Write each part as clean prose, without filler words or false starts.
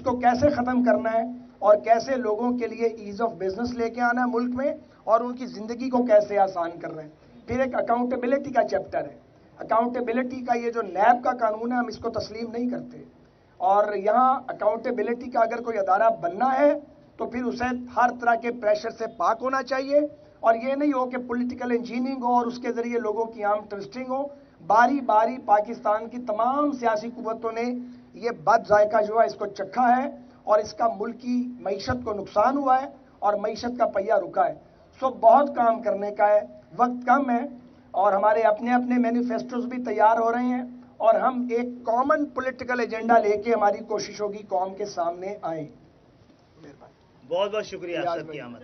کو کیسے ختم کرنا ہے اور کیسے لوگوں کے لیے ایز آف بزنس لے کے آنا ہے ملک میں اور ان کی زندگی کو کیسے آسان کر رہے ہیں. پھر ایک اکاؤنٹیبلٹی کا چیپٹر ہے. اکاؤنٹیبلٹی کا یہ جو نیب کا قانون ہے ہم اس کو تسلیم نہیں کرتے, اور یہاں اکاؤنٹیبلٹی کا اگر کوئی ادارہ بننا ہے تو پھر اسے ہر طرح کے پریشر سے پاک ہونا چاہیے, اور یہ نہیں ہو کہ پولیٹیکل انجینئرنگ ہو اور اس کے ذریعے لوگوں کی عام ٹوسٹنگ ہو. باری باری پاکستان کی تمام سیاسی قوتوں نے یہ بد ذائقہ جو ہے اس کو چکھا ہے, اور اس کا ملکی معیشت کو نقصان ہوا ہے اور معیشت کا پہیہ رکا ہے. سو بہت کام کرنے کا ہے, وقت کم ہے, اور ہمارے اپنے اپنے مینیفیسٹوز بھی تیار ہو رہے ہیں, اور ہم ایک کامن پولیٹیکل ایجنڈا لے کے ہماری کوشش ہوگی قوم کے سامنے آئیں. بہت بہت شکریہ سب کی آمد.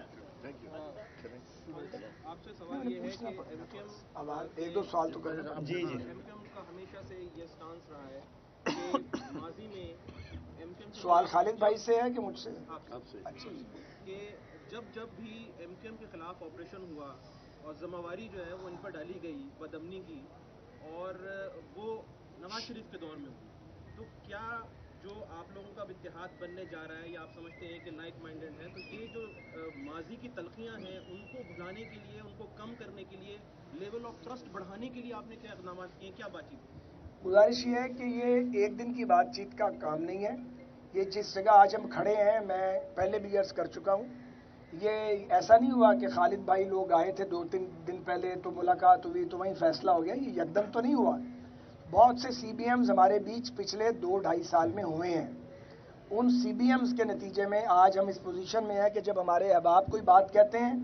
آپ سے سوال یہ ہے کہ ایم کیو ایم ایک دو سوال تو کر جی ایم کیو ایم کا ہمیشہ سے یہ سٹانس رہا ہے کہ ماضی میں ایم کیو ایم سوال خالد بھائی سے ہے کہ مجھ سے؟ آپ سے کہ جب بھی ایم کیو ایم کے خلاف آپریشن ہوا اور ذمہ جو ہے وہ ان پر ڈالی گئی بدامنی کی, اور وہ نواز شریف کے دور میں ہوئی, تو کیا جو آپ لوگوں کا اب اتحاد بننے جا رہا ہے یا آپ سمجھتے ہیں کہ لائک مائنڈڈ ہیں, تو یہ جو ماضی کی تلخیاں ہیں ان کو بھلانے کے لیے, ان کو کم کرنے کے لیے, لیول آف ٹرسٹ بڑھانے کے لیے آپ نے کیا اقدامات کیے, کیا بات چیت ہوئی؟ گزارش یہ ہے کہ یہ ایک دن کی بات چیت کا کام نہیں ہے. یہ جس جگہ آج ہم کھڑے ہیں, میں پہلے بھی عرض کر چکا ہوں, یہ ایسا نہیں ہوا کہ خالد بھائی لوگ آئے تھے 2-3 دن پہلے تو ملاقات ہوئی تو وہیں فیصلہ ہو گیا. یہ یکدم تو نہیں ہوا. بہت سے سی بی ایمز ہمارے بیچ پچھلے 2-2.5 سال میں ہوئے ہیں. ان سی بی ایمز کے نتیجے میں آج ہم اس پوزیشن میں ہیں کہ جب ہمارے احباب کوئی بات کہتے ہیں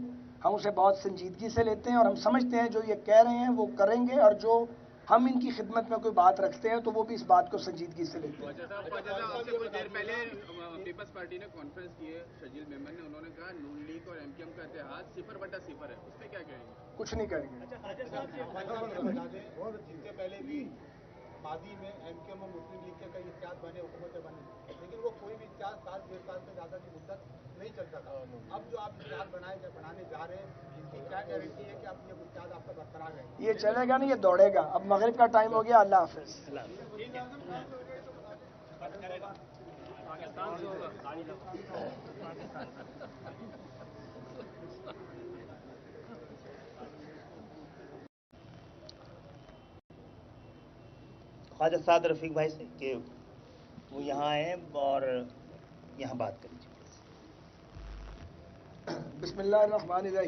ہم اسے بہت سنجیدگی سے لیتے ہیں, اور ہم سمجھتے ہیں جو یہ کہہ رہے ہیں وہ کریں گے, اور جو ہم ان کی خدمت میں کوئی بات رکھتے ہیں تو وہ بھی اس بات کو سنجیدگی سے لیتے ہیں. آپ سے کچھ دیر پہلے پیپلز پارٹی نے کانفرنس کی ہے, شجیل میمن نے, انہوں نے کہا نون لیگ اور ایم کیو ایم کا اتحاد 0/0 ہے, اس پہ کیا کہیں گے؟ کچھ نہیں کریں گے. اس سے پہلے بھی ماضی میں ایم کیو ایم اور مسلم لیگ کے کئی اتحاد بنے, حکومتیں بنی, لیکن وہ کوئی بھی اتحاد 7-1.5 سال سے زیادہ کی مدت نہیں چل سکا. اب جو آپ اتحاد بنانے جا رہے ہیں, اس کی کیا گارنٹی ہے کہ آپ یہ اتحاد آپ کا برقرار رہے گا؟ یہ چلے گا نہیں, یہ دوڑے گا. اب مغرب کا ٹائم ہو گیا. اللہ حافظ. خواجہ سعد رفیق بھائی سے کہ وہ یہاں آئے اور یہاں بات کر لیجیے. بسم اللہ الرحمن الرحیم.